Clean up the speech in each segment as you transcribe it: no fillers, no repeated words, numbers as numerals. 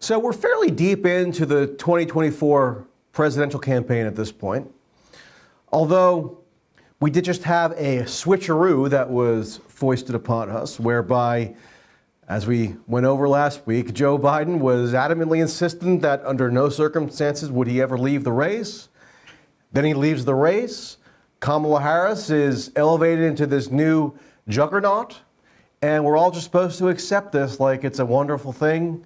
So we're fairly deep into the 2024 presidential campaign at this point. Although we did just have a switcheroo that was foisted upon us, whereby, as we went over last week, Joe Biden was adamantly insistent that under no circumstances would he ever leave the race. Then he leaves the race. Kamala Harris is elevated into this new juggernaut, and we're all just supposed to accept this like it's a wonderful thing.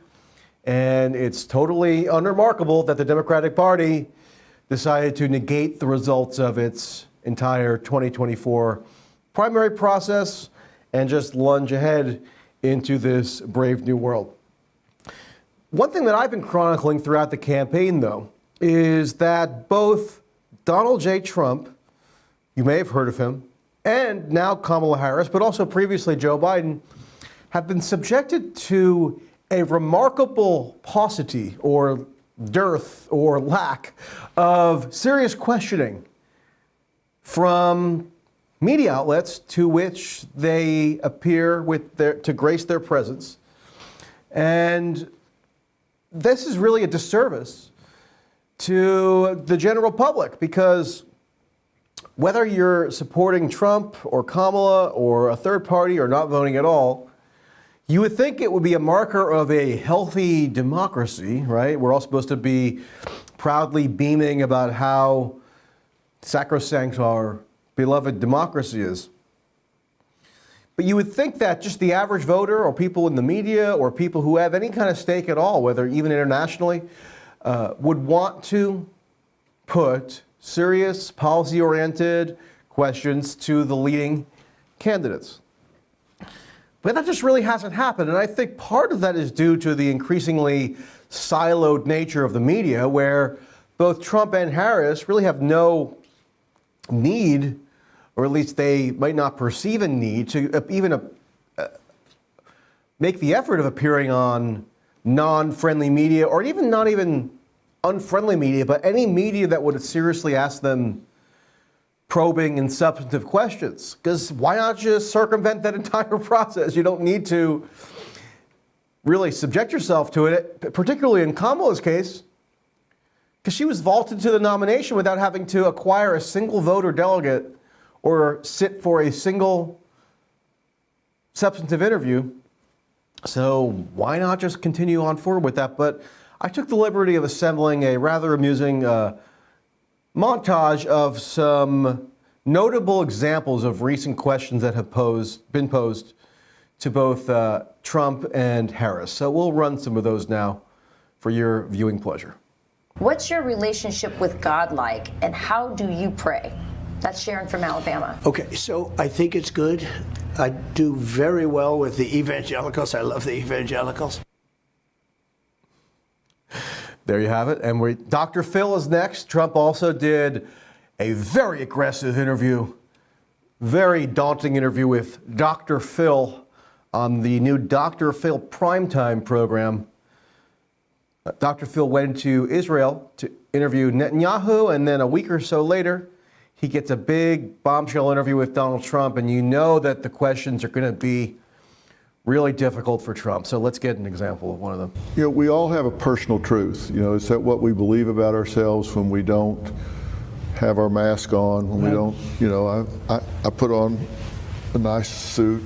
And it's totally unremarkable that the Democratic Party decided to negate the results of its entire 2024 primary process and just lunge ahead into this brave new world. One thing that I've been chronicling throughout the campaign, though, is that both Donald J. Trump, you may have heard of him, and now Kamala Harris, but also previously Joe Biden, have been subjected to a remarkable paucity or dearth or lack of serious questioning from media outlets to which they appear to grace their presence. And this is really a disservice to the general public, because whether you're supporting Trump or Kamala or a third party or not voting at all, you would think it would be a marker of a healthy democracy, right? We're all supposed to be proudly beaming about how sacrosanct our beloved democracy is. But you would think that just the average voter or people in the media or people who have any kind of stake at all, whether even internationally, would want to put serious, policy-oriented questions to the leading candidates. But that just really hasn't happened. And I think part of that is due to the increasingly siloed nature of the media, where both Trump and Harris really have no need, or at least they might not perceive a need, to even make the effort of appearing on non-friendly media, or even not even unfriendly media, but any media that would seriously ask them probing and substantive questions. Because why not just circumvent that entire process? You don't need to really subject yourself to it, particularly in Kamala's case, because she was vaulted to the nomination without having to acquire a single vote or delegate or sit for a single substantive interview. So why not just continue on forward with that? But I took the liberty of assembling a rather amusing montage of some notable examples of recent questions that have been posed to both Trump and Harris. So we'll run some of those now for your viewing pleasure. What's your relationship with God like, and how do you pray? That's Sharon from Alabama. Okay, so I think it's good. I do very well with the evangelicals. I love the evangelicals. There you have it. And Dr. Phil is next. Trump also did a very aggressive interview, very daunting interview with Dr. Phil on the new Dr. Phil primetime program. Dr. Phil went to Israel to interview Netanyahu, and then a week or so later, he gets a big bombshell interview with Donald Trump, and you know that the questions are going to be really difficult for Trump. So let's get an example of one of them. You know, we all have a personal truth. You know, it's that what we believe about ourselves when we don't have our mask on, when we don't, you know, I put on a nice suit.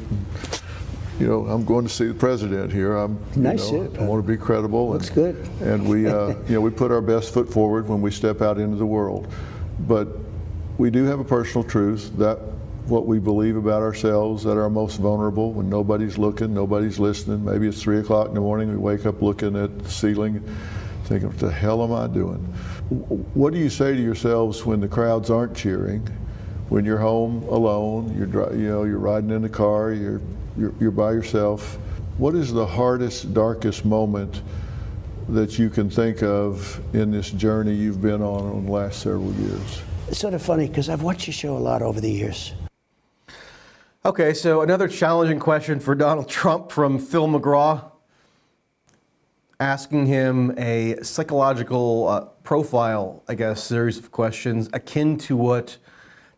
You know, I'm going to see the president here. Nice suit. I want to be credible. Looks good. And we, you know, we put our best foot forward when we step out into the world. But we do have a personal truth that what we believe about ourselves at our most vulnerable, when nobody's looking, nobody's listening. Maybe it's 3 o'clock in the morning, we wake up looking at the ceiling, thinking, what the hell am I doing? What do you say to yourselves when the crowds aren't cheering? When you're home alone, you're riding in the car, you're by yourself. What is the hardest, darkest moment that you can think of in this journey you've been on the last several years? It's sort of funny because I've watched your show a lot over the years. Okay, so another challenging question for Donald Trump from Phil McGraw, asking him a psychological profile, I guess, series of questions akin to what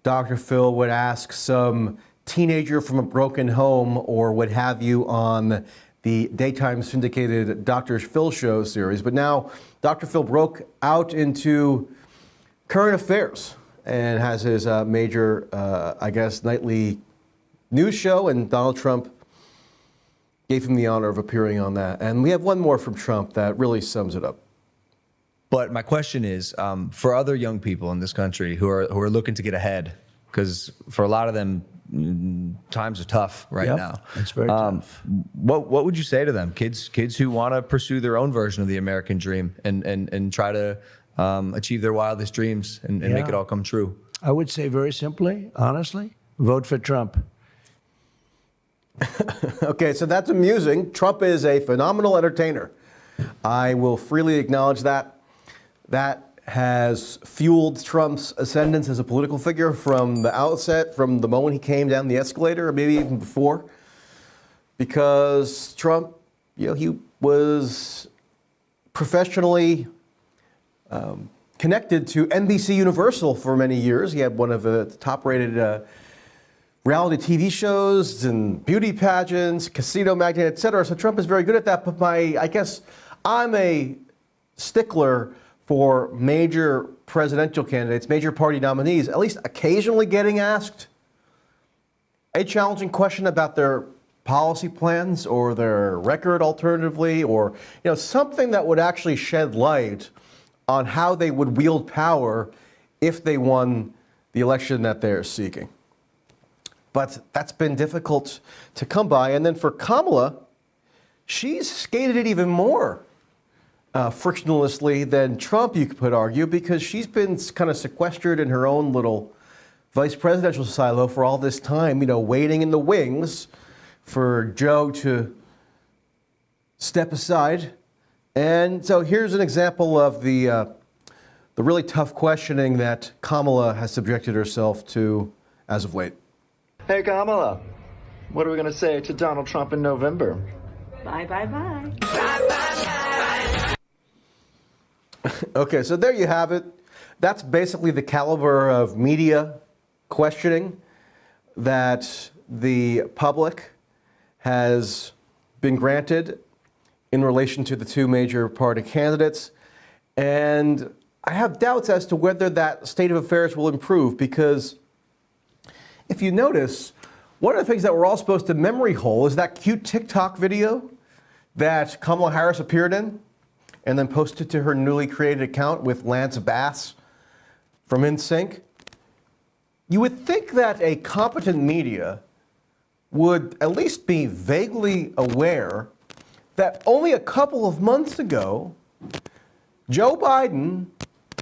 Dr. Phil would ask some teenager from a broken home or what have you on the daytime syndicated Dr. Phil show series. But now Dr. Phil broke out into current affairs and has his major, nightly news show, and Donald Trump gave him the honor of appearing on that. And we have one more from Trump that really sums it up. But my question is, for other young people in this country who are looking to get ahead, because for a lot of them, times are tough right now. It's very tough. What would you say to them, kids who want to pursue their own version of the American dream and try to achieve their wildest dreams and make it all come true? I would say very simply, honestly, vote for Trump. Okay, so that's amusing. Trump is a phenomenal entertainer. I will freely acknowledge that. That has fueled Trump's ascendance as a political figure from the outset, from the moment he came down the escalator, or maybe even before. Because Trump, he was professionally connected to NBC Universal for many years. He had one of the top-rated reality TV shows and beauty pageants, casino magnate, etc. So Trump is very good at that. But I'm a stickler for major presidential candidates, major party nominees, at least occasionally getting asked a challenging question about their policy plans or their record alternatively, or something that would actually shed light on how they would wield power if they won the election that they're seeking. But that's been difficult to come by. And then for Kamala, she's skated it even more frictionlessly than Trump, you could argue, because she's been kind of sequestered in her own little vice presidential silo for all this time, waiting in the wings for Joe to step aside. And so here's an example of the really tough questioning that Kamala has subjected herself to as of late. Hey Kamala, what are we going to say to Donald Trump in November? Bye, bye, bye. Okay, so there you have it. That's basically the caliber of media questioning that the public has been granted in relation to the two major party candidates. And I have doubts as to whether that state of affairs will improve, because if you notice, one of the things that we're all supposed to memory hole is that cute TikTok video that Kamala Harris appeared in and then posted to her newly created account with Lance Bass from NSYNC. You would think that a competent media would at least be vaguely aware that only a couple of months ago, Joe Biden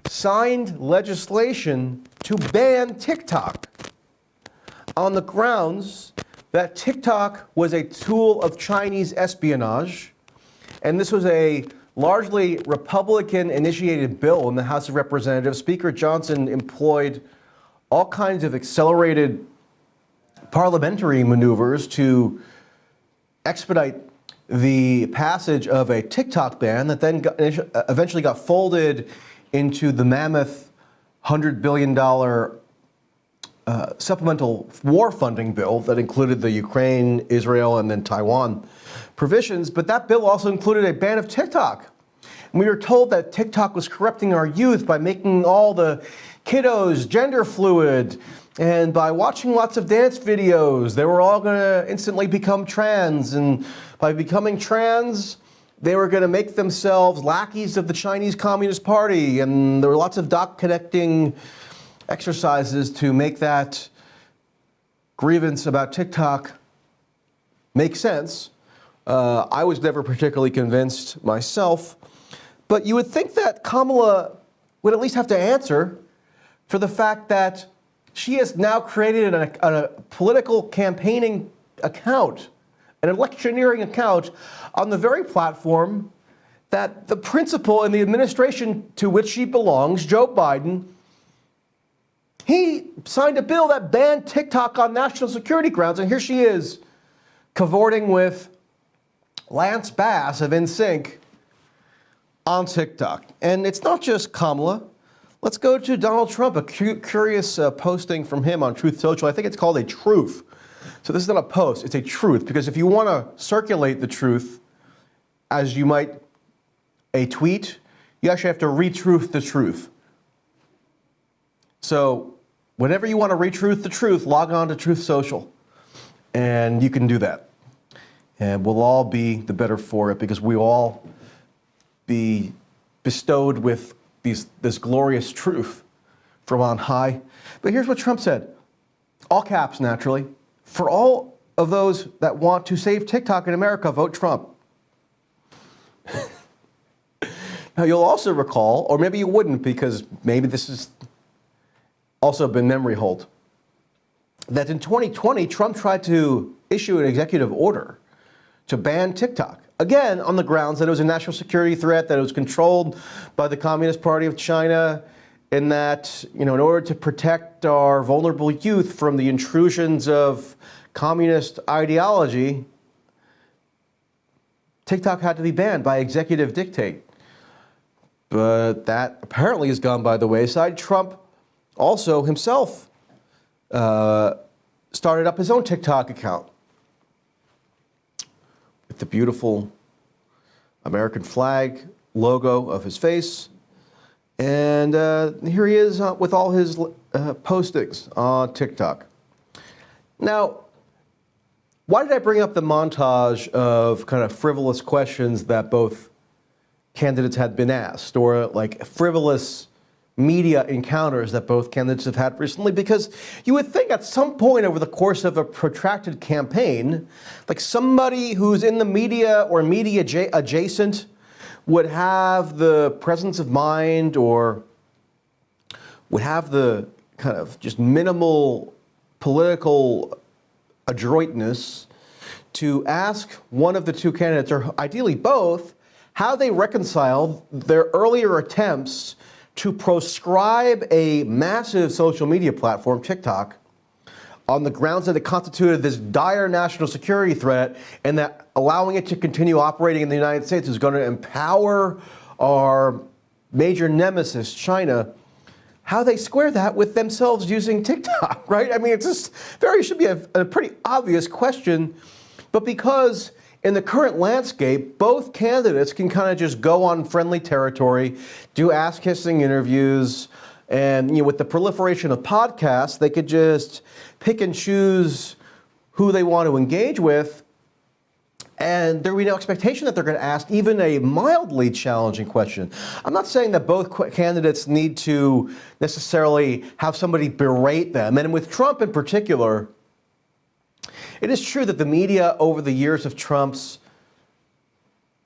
signed legislation to ban TikTok on the grounds that TikTok was a tool of Chinese espionage, and this was a largely Republican-initiated bill in the House of Representatives. Speaker Johnson employed all kinds of accelerated parliamentary maneuvers to expedite the passage of a TikTok ban that then eventually got folded into the mammoth $100 billion supplemental war funding bill that included the Ukraine, Israel, and then Taiwan provisions. But that bill also included a ban of TikTok. And we were told that TikTok was corrupting our youth by making all the kiddos gender fluid, and by watching lots of dance videos, they were all going to instantly become trans. And by becoming trans, they were going to make themselves lackeys of the Chinese Communist Party. And there were lots of dot connecting exercises to make that grievance about TikTok make sense. I was never particularly convinced myself. But you would think that Kamala would at least have to answer for the fact that she has now created a political campaigning account, an electioneering account, on the very platform that the principal in the administration to which she belongs, Joe Biden, he signed a bill that banned TikTok on national security grounds, and here she is cavorting with Lance Bass of NSYNC on TikTok. And it's not just Kamala. Let's go to Donald Trump, a curious posting from him on Truth Social. I think it's called a truth. So this is not a post, it's a truth. Because if you want to circulate the truth, as you might a tweet, you actually have to retruth the truth. So whenever you want to retruth the truth, log on to Truth Social. And you can do that. And we'll all be the better for it because we all be bestowed with this glorious truth from on high. But here's what Trump said, all caps naturally. For all of those that want to save TikTok in America, vote Trump. Now you'll also recall, or maybe you wouldn't because maybe this has also been memory hold, that in 2020, Trump tried to issue an executive order to ban TikTok. Again, on the grounds that it was a national security threat, that it was controlled by the Communist Party of China, and that, in order to protect our vulnerable youth from the intrusions of communist ideology, TikTok had to be banned by executive dictate. But that apparently has gone by the wayside. Trump also himself started up his own TikTok account with the beautiful American flag logo of his face. And here he is with all his postings on TikTok. Now, why did I bring up the montage of kind of frivolous questions that both candidates had been asked, or like frivolous media encounters that both candidates have had recently? Because you would think at some point over the course of a protracted campaign, like somebody who's in the media or media adjacent would have the presence of mind or would have the kind of just minimal political adroitness to ask one of the two candidates, or ideally both, how they reconciled their earlier attempts to proscribe a massive social media platform, TikTok, on the grounds that it constituted this dire national security threat and that allowing it to continue operating in the United States is going to empower our major nemesis, China. How they square that with themselves using TikTok, right? I mean, it's just should be a pretty obvious question, but because in the current landscape, both candidates can kind of just go on friendly territory, do ass-kissing interviews, and with the proliferation of podcasts, they could just pick and choose who they want to engage with, and there would be no expectation that they're going to ask even a mildly challenging question. I'm not saying that both candidates need to necessarily have somebody berate them, and with Trump in particular, it is true that the media over the years of Trump's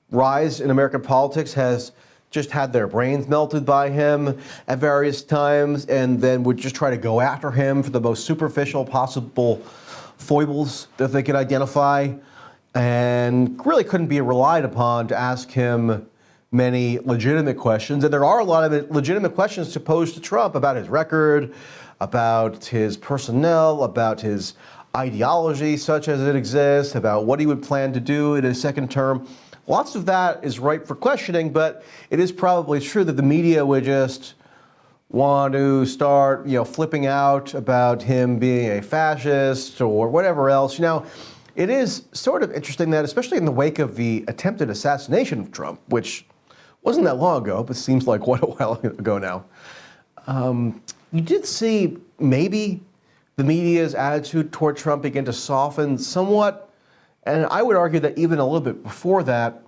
rise in American politics has just had their brains melted by him at various times and then would just try to go after him for the most superficial possible foibles that they could identify and really couldn't be relied upon to ask him many legitimate questions. And there are a lot of legitimate questions to pose to Trump about his record, about his personnel, about his ideology such as it exists, about what he would plan to do in his second term. Lots of that is ripe for questioning, but it is probably true that the media would just want to start, flipping out about him being a fascist or whatever else. It is sort of interesting that, especially in the wake of the attempted assassination of Trump, which wasn't that long ago, but seems like quite a while ago now, you did see maybe the media's attitude toward Trump begin to soften somewhat. And I would argue that even a little bit before that,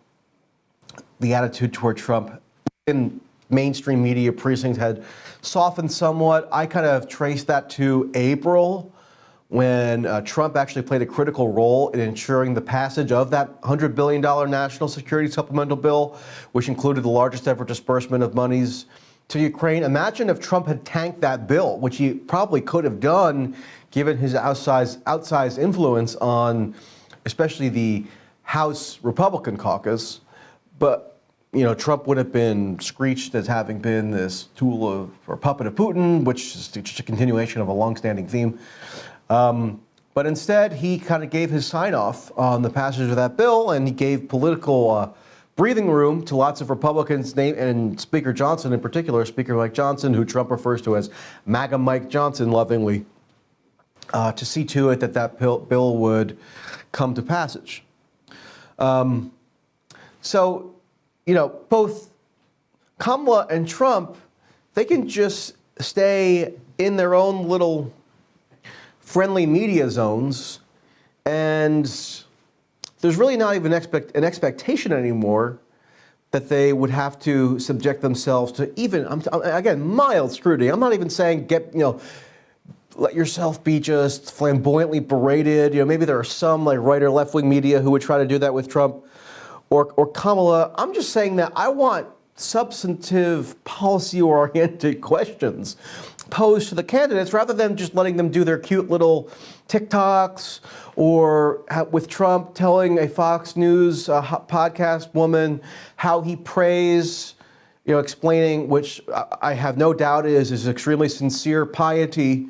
the attitude toward Trump in mainstream media precincts had softened somewhat. I kind of traced that to April, when Trump actually played a critical role in ensuring the passage of that $100 billion national security supplemental bill, which included the largest ever disbursement of monies to Ukraine. Imagine if Trump had tanked that bill, which he probably could have done given his outsized influence on especially the House Republican caucus. But, Trump would have been screeched as having been this tool or puppet of Putin, which is just a continuation of a longstanding theme. But instead, he kind of gave his sign-off on the passage of that bill, and he gave political breathing room to lots of Republicans, and Speaker Johnson in particular, Speaker Mike Johnson, who Trump refers to as MAGA Mike Johnson lovingly, to see to it that that bill would come to passage. So, both Kamala and Trump, they can just stay in their own little friendly media zones, and there's really not even an expectation anymore that they would have to subject themselves to even, again, mild scrutiny. I'm not even saying let yourself be just flamboyantly berated. Maybe there are some like right or left-wing media who would try to do that with Trump or Kamala. I'm just saying that I want substantive, policy-oriented questions posed to the candidates rather than just letting them do their cute little TikToks or with Trump telling a Fox News podcast woman how he prays, explaining, which I have no doubt is his extremely sincere piety,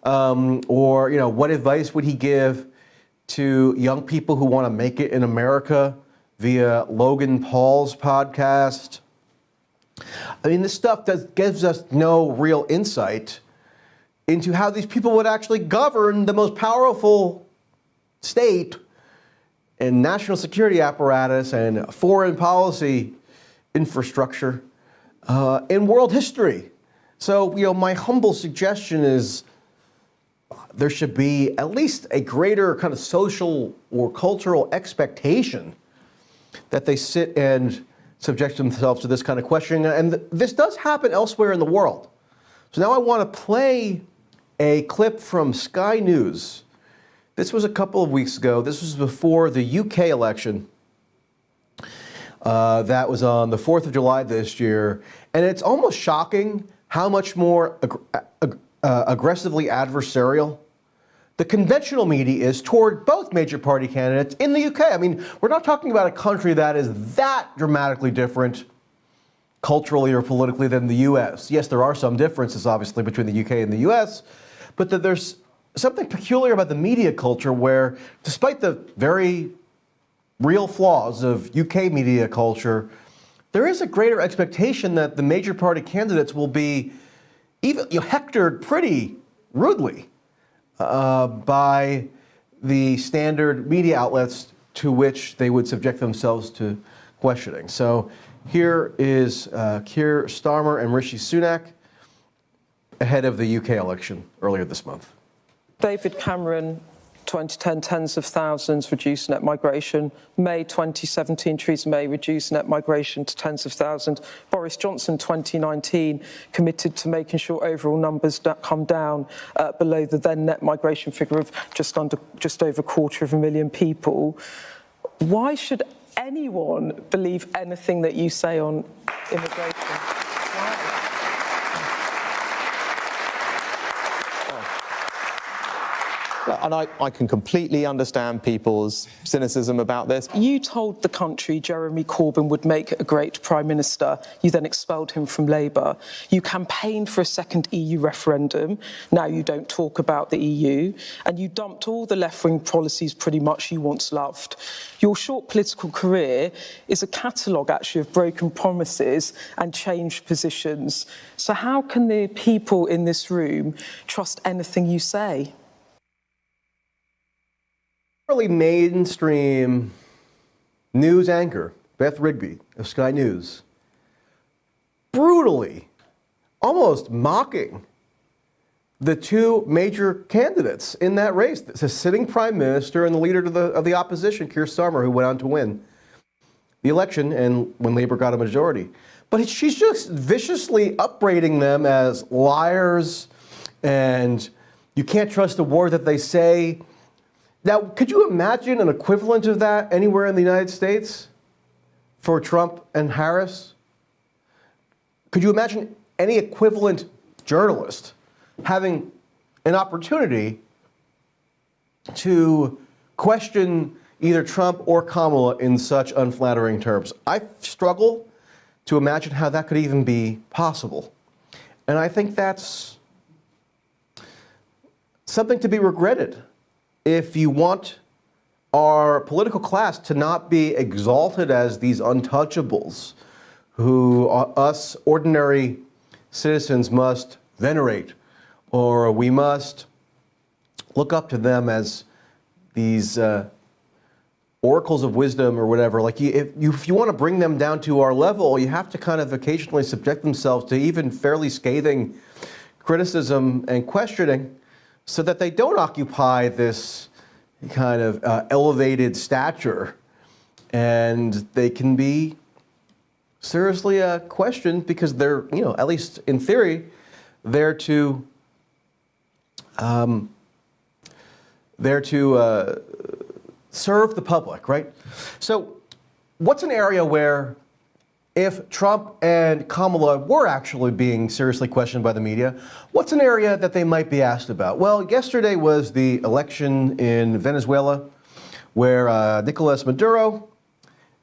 or what advice would he give to young people who want to make it in America via Logan Paul's podcast. I mean, this stuff gives us no real insight into how these people would actually govern the most powerful state and national security apparatus and foreign policy infrastructure in world history. So, my humble suggestion is there should be at least a greater kind of social or cultural expectation that they sit and subject themselves to this kind of questioning. And this does happen elsewhere in the world. So now I want to play a clip from Sky News. This was a couple of weeks ago. This was before the UK election. That was on the 4th of July this year. And it's almost shocking how much more aggressively adversarial the conventional media is toward both major party candidates in the UK. I mean, we're not talking about a country that is that dramatically different culturally or politically than the US. Yes, there are some differences, obviously, between the UK and the US, but there's something peculiar about the media culture where, despite the very real flaws of UK media culture, there is a greater expectation that the major party candidates will be even hectored pretty rudely by the standard media outlets to which they would subject themselves to questioning. So here is Keir Starmer and Rishi Sunak ahead of the UK election earlier this month. David Cameron, 2010, tens of thousands, reduced net migration. May 2017, Theresa May reduced net migration to tens of thousands. Boris Johnson, 2019, committed to making sure overall numbers come down below the then net migration figure of just over 250,000 people. Why should anyone believe anything that you say on immigration? Why? And I can completely understand people's cynicism about this. You told the country Jeremy Corbyn would make a great Prime Minister. You then expelled him from Labour. You campaigned for a second EU referendum. Now you don't talk about the EU. And you dumped all the left-wing policies pretty much you once loved. Your short political career is a catalogue, actually, of broken promises and changed positions. So how can the people in this room trust anything you say? Mainstream news anchor Beth Rigby of Sky News brutally, almost mocking the two major candidates in that race, the sitting prime minister and the leader of the opposition, Keir Starmer, who went on to win the election and when Labour got a majority. But she's just viciously upbraiding them as liars and you can't trust a word that they say. Now, could you imagine an equivalent of that anywhere in the United States for Trump and Harris? Could you imagine any equivalent journalist having an opportunity to question either Trump or Kamala in such unflattering terms? I struggle to imagine how that could even be possible. And I think that's something to be regretted. If you want our political class to not be exalted as these untouchables who us ordinary citizens must venerate, or we must look up to them as these oracles of wisdom or whatever. Like if you want to bring them down to our level, you have to kind of occasionally subject themselves to even fairly scathing criticism and questioning so that they don't occupy this kind of elevated stature and they can be seriously questioned because they're, at least in theory, there to serve the public, right? So what's an area where if Trump and Kamala were actually being seriously questioned by the media, what's an area that they might be asked about? Well, yesterday was the election in Venezuela where Nicolas Maduro,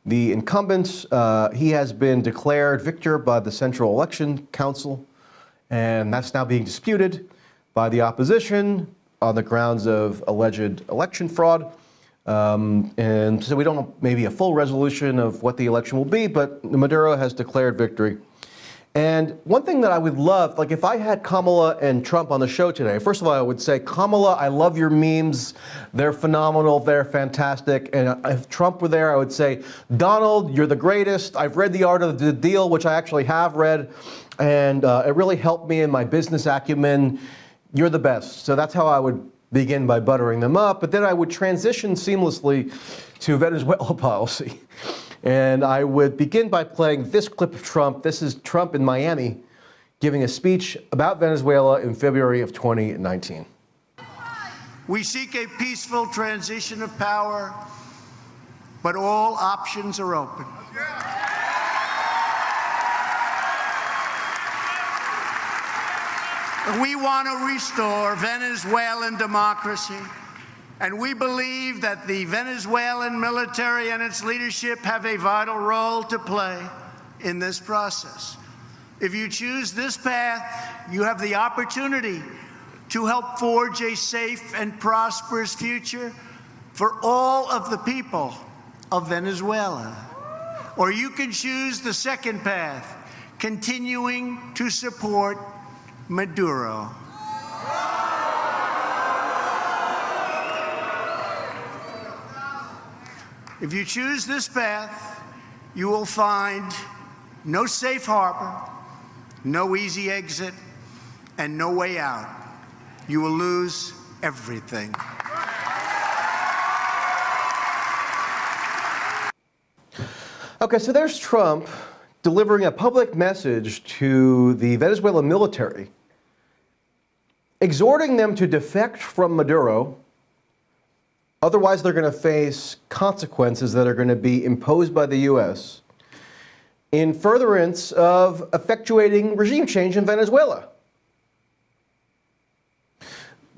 the incumbent, he has been declared victor by the Central Election Council, and that's now being disputed by the opposition on the grounds of alleged election fraud. And so we don't know maybe a full resolution of what the election will be, but Maduro has declared victory. And one thing that I would love, like if I had Kamala and Trump on the show today, first of all, I would say, Kamala, I love your memes. They're phenomenal. They're fantastic. And if Trump were there, I would say, Donald, you're the greatest. I've read The Art of the Deal, which I actually have read. And it really helped me in my business acumen. You're the best. So that's how I would begin, by buttering them up. But then I would transition seamlessly to Venezuela policy. And I would begin by playing this clip of Trump. This is Trump in Miami giving a speech about Venezuela in February of 2019. We seek a peaceful transition of power, but all options are open. We want to restore Venezuelan democracy, and we believe that the Venezuelan military and its leadership have a vital role to play in this process. If you choose this path, you have the opportunity to help forge a safe and prosperous future for all of the people of Venezuela. Or you can choose the second path, continuing to support Maduro. If you choose this path, you will find no safe harbor, no easy exit, and no way out. You will lose everything. Okay, so there's Trump delivering a public message to the Venezuelan military, exhorting them to defect from Maduro. Otherwise, they're going to face consequences that are going to be imposed by the U.S. in furtherance of effectuating regime change in Venezuela.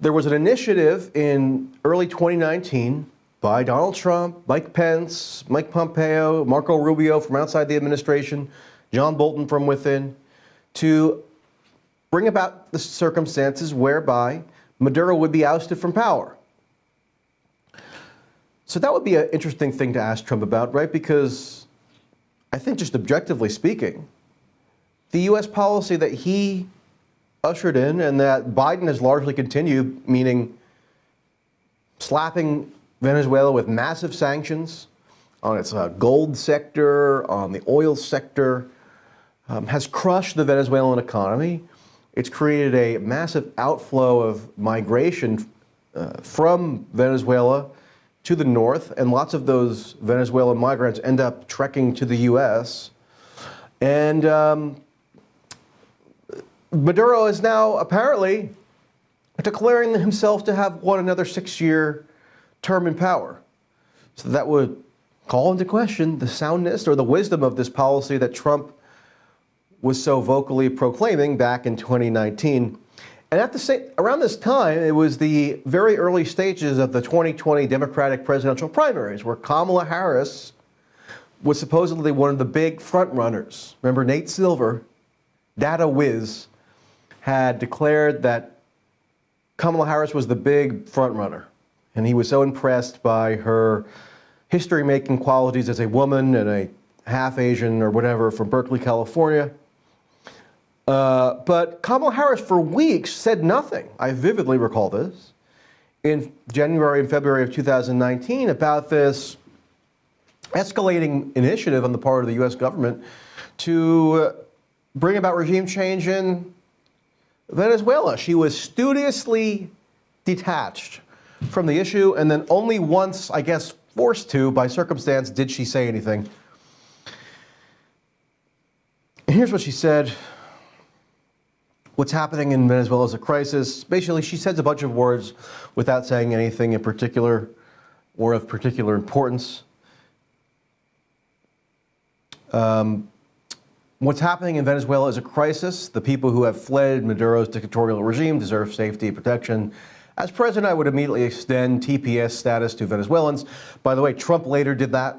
There was an initiative in early 2019 by Donald Trump, Mike Pence, Mike Pompeo, Marco Rubio from outside the administration, John Bolton from within, to bring about the circumstances whereby Maduro would be ousted from power. So that would be an interesting thing to ask Trump about, right? Because I think just objectively speaking, the U.S. policy that he ushered in and that Biden has largely continued, meaning slapping Venezuela with massive sanctions on its gold sector, on the oil sector, has crushed the Venezuelan economy. It's created a massive outflow of migration from Venezuela to the north, and lots of those Venezuelan migrants end up trekking to the U.S. And Maduro is now apparently declaring himself to have won another 6-year term in power. So that would call into question the soundness or the wisdom of this policy that Trump was so vocally proclaiming back in 2019. And around this time, it was the very early stages of the 2020 Democratic presidential primaries, where Kamala Harris was supposedly one of the big front runners. Remember, Nate Silver, Data Whiz, had declared that Kamala Harris was the big front runner. And he was so impressed by her history-making qualities as a woman and a half Asian or whatever from Berkeley, California. But Kamala Harris for weeks said nothing. I vividly recall this. in January and February of 2019 about this escalating initiative on the part of the U.S. government to bring about regime change in Venezuela. She was studiously detached from the issue, and then only once, I guess, forced to by circumstance, did she say anything. And here's what she said. What's happening in Venezuela is a crisis. Basically, she says a bunch of words without saying anything in particular or of particular importance. What's happening in Venezuela is a crisis. The people who have fled Maduro's dictatorial regime deserve safety and protection. As president, I would immediately extend TPS status to Venezuelans. By the way, Trump later did that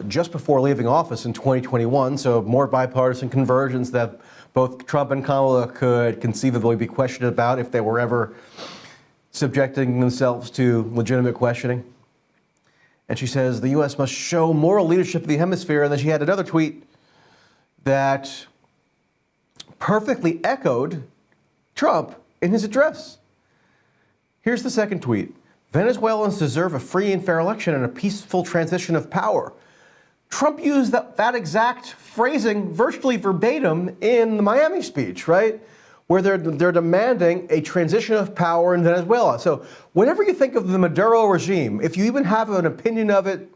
just before leaving office in 2021, so more bipartisan convergence that both Trump and Kamala could conceivably be questioned about if they were ever subjecting themselves to legitimate questioning. And she says the U.S. must show moral leadership of the hemisphere. And then she had another tweet that perfectly echoed Trump in his address. Here's the second tweet. Venezuelans deserve a free and fair election and a peaceful transition of power. Trump used that exact phrasing virtually verbatim in the Miami speech, right? Where they're demanding a transition of power in Venezuela. So whatever you think of the Maduro regime, if you even have an opinion of it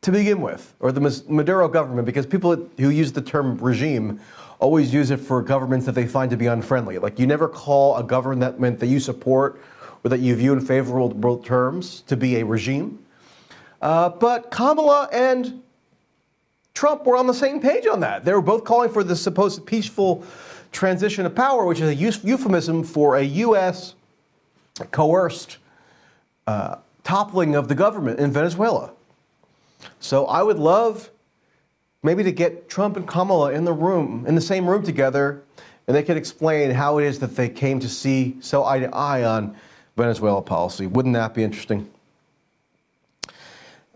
to begin with, or the Maduro government, because people who use the term regime always use it for governments that they find to be unfriendly. Like you never call a government that you support or that you view in favorable terms to be a regime. But Kamala and Trump were on the same page on that. They were both calling for the supposed peaceful transition of power, which is a euphemism for a U.S. coerced toppling of the government in Venezuela. So I would love maybe to get Trump and Kamala in the same room together, and they could explain how it is that they came to see so eye to eye on Venezuela policy. Wouldn't that be interesting?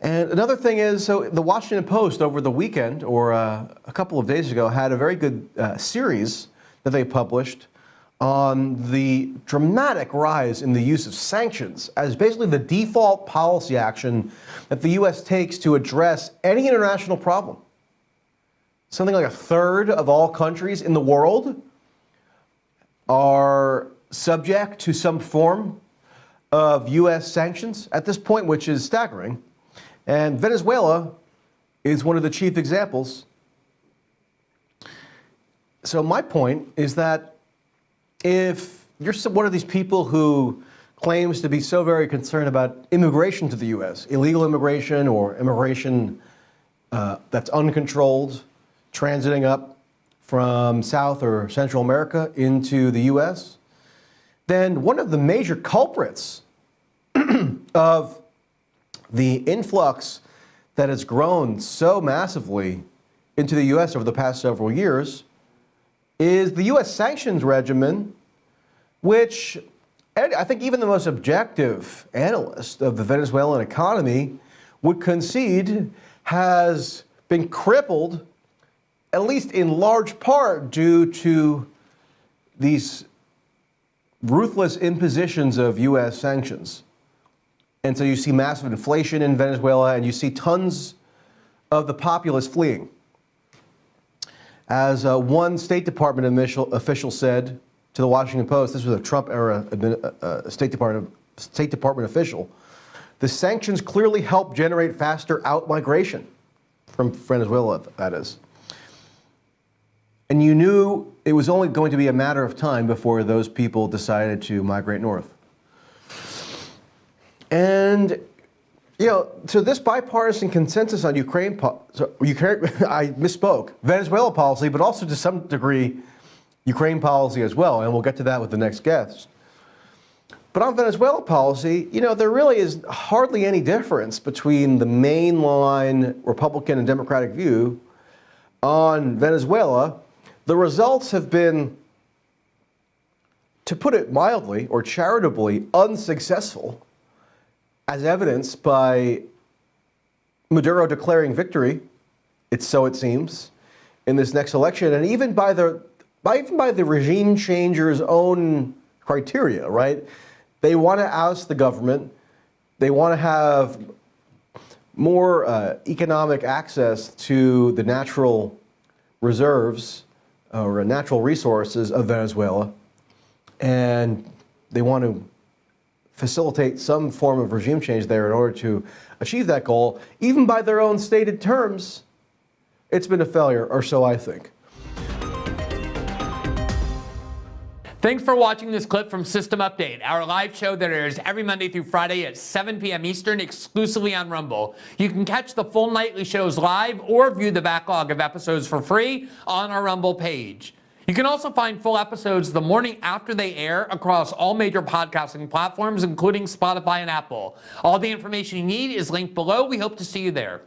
And another thing is, so the Washington Post over the weekend, or a couple of days ago, had a very good series that they published on the dramatic rise in the use of sanctions as basically the default policy action that the U.S. takes to address any international problem. Something like a third of all countries in the world are subject to some form of U.S. sanctions at this point, which is staggering. And Venezuela is one of the chief examples. So my point is that if you're one of these people who claims to be so very concerned about immigration to the U.S., illegal immigration or immigration that's uncontrolled, transiting up from South or Central America into the U.S., then one of the major culprits of the influx that has grown so massively into the U.S. over the past several years is the U.S. sanctions regimen, which I think even the most objective analyst of the Venezuelan economy would concede has been crippled, at least in large part, due to these ruthless impositions of U.S. sanctions. And so you see massive inflation in Venezuela, and you see tons of the populace fleeing. As one State Department official said to the Washington Post, this was a Trump-era State Department official, the sanctions clearly help generate faster out-migration from Venezuela, that is. And you knew it was only going to be a matter of time before those people decided to migrate north. And, so this bipartisan consensus on I misspoke, Venezuela policy, but also to some degree, Ukraine policy as well, and we'll get to that with the next guest. But on Venezuela policy, there really is hardly any difference between the mainline Republican and Democratic view on Venezuela. The results have been, to put it mildly or charitably, unsuccessful, as evidenced by Maduro declaring victory, so it seems, in this next election, and even by the regime changer's own criteria, right? They want to oust the government. They want to have more economic access to the natural reserves or natural resources of Venezuela. And they want to facilitate some form of regime change there in order to achieve that goal. Even by their own stated terms, it's been a failure, or so I think. Thanks for watching this clip from System Update, our live show that airs every Monday through Friday at 7 p.m. Eastern, exclusively on Rumble. You can catch the full nightly shows live or view the backlog of episodes for free on our Rumble page. You can also find full episodes the morning after they air across all major podcasting platforms, including Spotify and Apple. All the information you need is linked below. We hope to see you there.